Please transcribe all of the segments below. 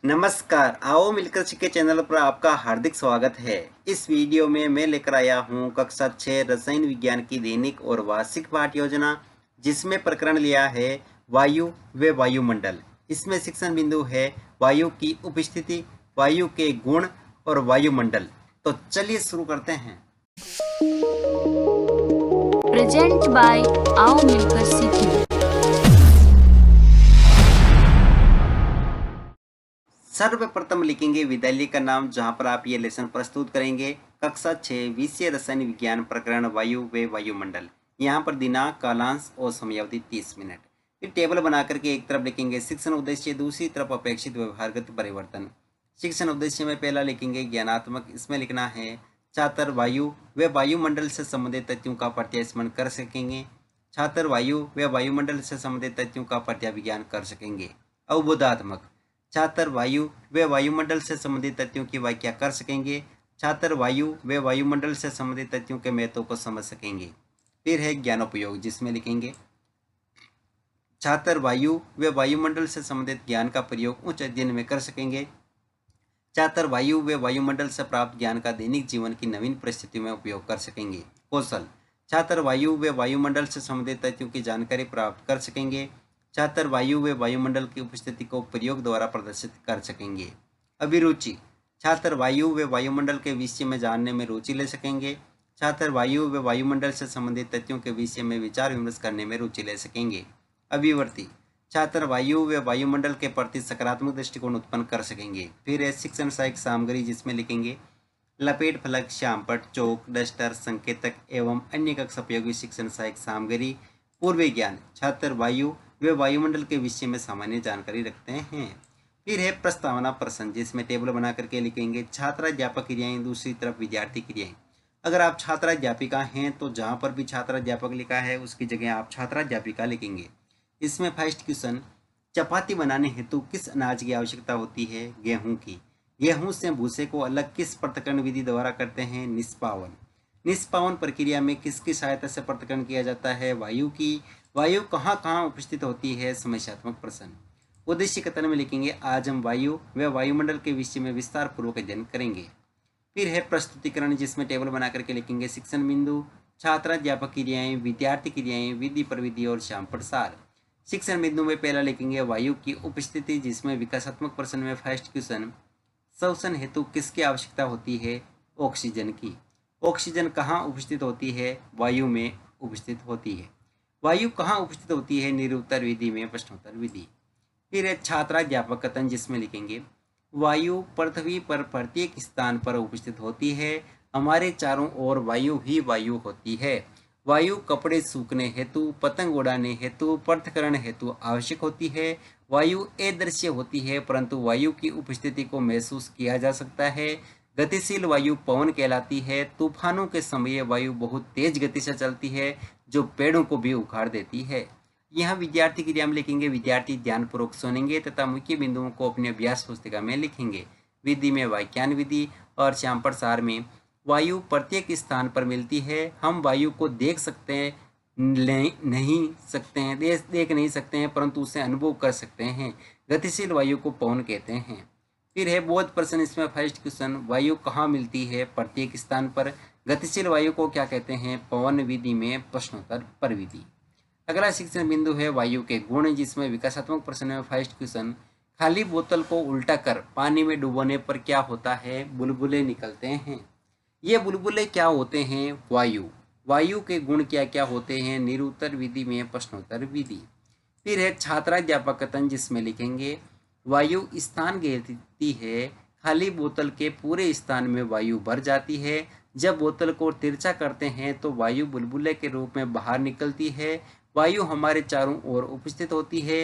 नमस्कार, आओ मिलकर सीखे चैनल पर आपका हार्दिक स्वागत है। इस वीडियो में मैं लेकर आया हूँ कक्षा 6 रसायन विज्ञान की दैनिक और वार्षिक पाठ योजना, जिसमें प्रकरण लिया है वायु व वायुमंडल। इसमें शिक्षण बिंदु है वायु की उपस्थिति, वायु के गुण और वायुमंडल। तो चलिए शुरू करते हैं। प्रेजेंट बाय आओ मिलकर सीखें। सर्वप्रथम लिखेंगे विद्यालय का नाम, जहां पर आप ये लेसन प्रस्तुत करेंगे। कक्षा 6 विषय रसायन विज्ञान प्रकरण वायु व वायुमंडल। यहाँ पर दिनांक, कालांश और समयावधि 30 मिनट। फिर टेबल बना करके एक तरफ लिखेंगे शिक्षण उद्देश्य, दूसरी तरफ अपेक्षित व्यवहारगत परिवर्तन। शिक्षण उद्देश्य में पहला लिखेंगे ज्ञानात्मक। इसमें लिखना है छात्र वायु व वायुमंडल से संबंधित तथ्यों का प्रत्यास्मरण कर सकेंगे। छात्र वायु व वायुमंडल से संबंधित तथ्यों का प्रत्याविज्ञान कर सकेंगे। अवबोधात्मक, छात्र वायु व वायुमंडल से संबंधित तथ्यों की व्याख्या कर सकेंगे। छात्र वायु व वायुमंडल से संबंधित तथ्यों के महत्व को समझ सकेंगे। फिर है ज्ञानोपयोग, जिसमें लिखेंगे छात्र वायु व वायुमंडल से संबंधित ज्ञान का प्रयोग उच्च अध्ययन में कर सकेंगे। छात्र वायु व वायुमंडल से प्राप्त ज्ञान का दैनिक जीवन की नवीन परिस्थितियों में उपयोग कर सकेंगे। कौशल, छात्र वायु व वायुमंडल से संबंधित तथ्यों की जानकारी प्राप्त कर सकेंगे। छात्र वायु व वायुमंडल की उपस्थिति को प्रयोग द्वारा प्रदर्शित कर सकेंगे। अभिरुचि, छात्र वायु व वायुमंडल के विषय में जानने में रुचि ले सकेंगे। छात्र वायु व वायुमंडल से संबंधित तथ्यों के विषय में विचार विमर्श करने में रुचि ले सकेंगे। अभिवर्ती, छात्र वायु व वायुमंडल के प्रति सकारात्मक दृष्टिकोण उत्पन्न कर सकेंगे। फिर है शिक्षण सहायक सामग्री, जिसमें लिखेंगे लपेट फलक, श्यामपट, चौक, डस्टर, संकेतक एवं अन्य कक्षा उपयोगी शिक्षण सहायक सामग्री। पूर्व ज्ञान, छात्र वायु वे वायुमंडल के विषय में सामान्य जानकारी रखते हैं। फिर है प्रस्तावना प्रश्न, जिसमें टेबल बना करके लिखेंगे छात्राध्यापक क्रियाएं, दूसरी तरफ विद्यार्थी क्रियाएं। अगर आप छात्राध्यापिका हैं तो जहां पर भी छात्राध्यापक लिखा है उसकी जगह आप छात्राध्यापिका लिखेंगे। इसमें फर्स्ट क्वेश्चन, चपाती बनाने हेतु किस अनाज की आवश्यकता होती है? गेहूं की। गेहूं से भूसे को अलग किस पृथक्करण विधि द्वारा करते हैं? निष्पावन। निष्पावन प्रक्रिया में किसकी सहायता से पृथक्करण किया जाता है? वायु की। वायु कहाँ कहाँ उपस्थित होती है? समस्यात्मक प्रश्न। उद्देश्य कथन में लिखेंगे आज हम वायु व वायुमंडल के विषय में विस्तार पूर्वक अध्ययन करेंगे। फिर है प्रस्तुतिकरण, जिसमें टेबल बना करके लिखेंगे शिक्षण बिंदु, छात्राध्यापक क्रियाएं, विद्यार्थी क्रियाएं, विधि प्रविधि और श्यामपट सार। शिक्षण बिंदु में पहला लिखेंगे वायु की उपस्थिति, जिसमें विकासात्मक प्रश्न में फर्स्ट क्वेश्चन, श्वसन हेतु किसकी आवश्यकता होती है? ऑक्सीजन की। ऑक्सीजन कहाँ उपस्थित होती है? वायु में उपस्थित होती है। वायु कहाँ उपस्थित होती है? निरुत्तर विधि में, प्रश्नोत्तर विधि। फिर है छात्राध्यापक कथन, जिसमें लिखेंगे वायु पृथ्वी पर प्रत्येक स्थान पर उपस्थित होती है। हमारे चारों ओर वायु ही वायु होती है। वायु कपड़े सूखने हेतु, पतंग उड़ाने हेतु, पृथक्करण हेतु आवश्यक होती है। वायु अदृश्य होती है, परंतु वायु की उपस्थिति को महसूस किया जा सकता है। गतिशील वायु पवन कहलाती है। तूफानों के समय वायु बहुत तेज गति से चलती है, जो पेड़ों को भी उखाड़ देती है। यहाँ विद्यार्थी क्रिया में लिखेंगे विद्यार्थी ध्यानपूर्वक सुनेंगे तथा मुख्य बिंदुओं को अपनी अभ्यास पुस्तिका में लिखेंगे। विधि में व्याख्यान विधि और श्यामपट सार में वायु प्रत्येक स्थान पर मिलती है। हम वायु को देख सकते हैं नहीं सकते हैं देख नहीं सकते हैं, परंतु उसे अनुभव कर सकते हैं। गतिशील वायु को पवन कहते हैं। फिर है बोध प्रश्न, इसमें फर्स्ट क्वेश्चन, वायु कहाँ मिलती है? प्रत्येक स्थान पर। गतिशील वायु को क्या कहते हैं? पवन। विधि में प्रश्नोत्तर पर विधि। अगला शिक्षण बिंदु है वायु के गुण, जिसमें विकासात्मक प्रश्न में फर्स्ट क्वेश्चन, खाली बोतल को उल्टा कर पानी में डुबोने पर क्या होता है? बुलबुले निकलते हैं। ये बुलबुले क्या होते हैं? वायु। वायु के गुण क्या क्या होते हैं? निरुत्तर विधि में, प्रश्नोत्तर विधि। फिर है छात्राध्यापक कथन, जिसमें लिखेंगे वायु स्थान घेरती है। खाली बोतल के पूरे स्थान में वायु भर जाती है। जब बोतल को तिरछा करते हैं तो वायु बुलबुले के रूप में बाहर निकलती है। वायु हमारे चारों ओर उपस्थित होती है।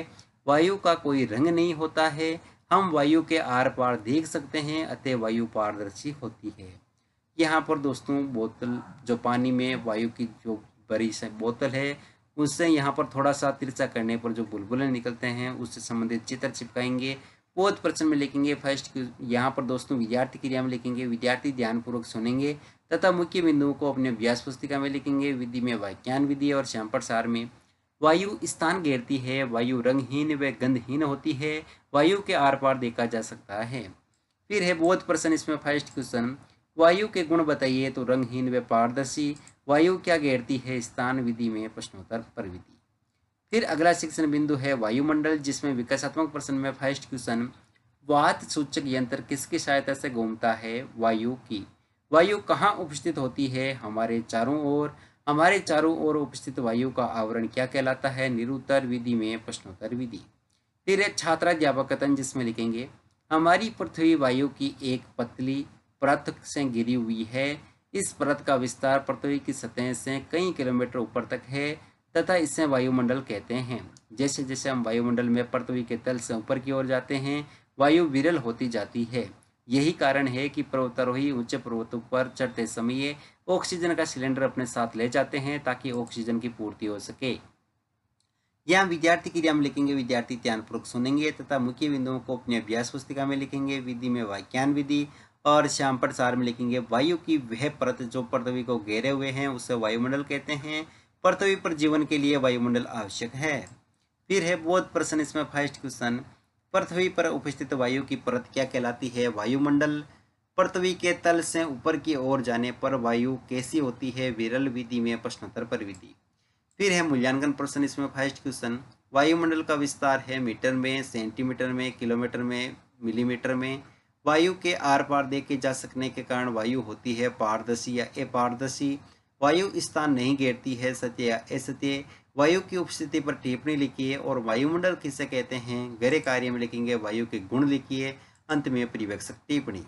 वायु का कोई रंग नहीं होता है। हम वायु के आर पार देख सकते हैं, अतः वायु पारदर्शी होती है। यहाँ पर दोस्तों बोतल, जो पानी में वायु की जो बड़ी सी बोतल है, उससे यहाँ पर थोड़ा सा तिरछा करने पर जो बुलबुले निकलते हैं उससे संबंधित चित्र चिपकाएंगे। बोध प्रश्न में लिखेंगे फर्स्ट, यहाँ पर दोस्तों विद्यार्थी क्रिया में लिखेंगे विद्यार्थी ध्यानपूर्वक सुनेंगे तथा मुख्य बिंदुओं को अपने अभ्यास पुस्तिका में लिखेंगे। विधि में व्याख्यान विधि और श्यामपट सार में वायु स्थान घेरती है, वायु रंगहीन व गंधहीन होती है, वायु के आर पार देखा जा सकता है। फिर है बोध प्रश्न, इसमें फर्स्ट क्वेश्चन, वायु के गुण बताइए, तो रंगहीन व पारदर्शी। वायु क्या घेरती है, स्थान विधि में प्रश्नोत्तर पर विधि। फिर अगला शिक्षण बिंदु है वायुमंडल, जिसमें विकासात्मक प्रश्न में फर्स्ट क्वेश्चन, वात सूचक यंत्र किसकी सहायता से घूमता है, वायु की। वायु कहाँ उपस्थित होती है, हमारे चारों ओर। हमारे चारों ओर उपस्थित वायु का आवरण क्या कहलाता है, निरुत्तर विधि में प्रश्नोत्तर विधि। फिर है छात्राध्यापक कथन, जिसमें लिखेंगे, हमारी पृथ्वी वायु की एक पतली परत से घिरी हुई है। इस परत का विस्तार पृथ्वी की सतह से कई किलोमीटर ऊपर तक है तथा इसे वायुमंडल कहते हैं। जैसे जैसे हम वायुमंडल में पृथ्वी के तल से ऊपर की ओर जाते हैं, वायु विरल होती जाती है। यही कारण है कि पर्वतारोही ऊंचे पर्वतों पर चढ़ते समय ऑक्सीजन का सिलेंडर अपने साथ ले जाते हैं ताकि ऑक्सीजन की पूर्ति हो सके। यहाँ विद्यार्थी क्रिया में लिखेंगे, विद्यार्थी ध्यानपूर्वक सुनेंगे तथा मुख्य बिंदुओं को अपनी अभ्यास पुस्तिका में लिखेंगे। विधि में वाक्यान विधि और श्यामपट सार में लिखेंगे, वायु की वह परत जो पृथ्वी को घेरे हुए हैं उसे वायुमंडल कहते हैं। पृथ्वी पर जीवन के लिए वायुमंडल आवश्यक है। फिर है बोध प्रश्न, इसमें फर्स्ट क्वेश्चन, पृथ्वी पर उपस्थित वायु की परत क्या कहलाती है, वायुमंडल। पृथ्वी के तल से ऊपर की ओर जाने पर वायु कैसी होती है, विरल विधि में प्रश्नोत्तर पर विधि। फिर है मूल्यांकन प्रश्न, इसमें फर्स्ट क्वेश्चन, वायुमंडल का विस्तार है मीटर में, सेंटीमीटर में, किलोमीटर में, मिलीमीटर में। वायु के आर पार देखे जा सकने के कारण वायु होती है पारदर्शी या अपारदर्शी। वायु स्थान नहीं घेरती है, सत्य या असत्य। वायु की उपस्थिति पर टिप्पणी लिखिए और वायुमंडल किसे कहते हैं, गहरे कार्य में लिखेंगे, वायु के गुण लिखिए। अंत में परिवेक्षक टिप्पणी।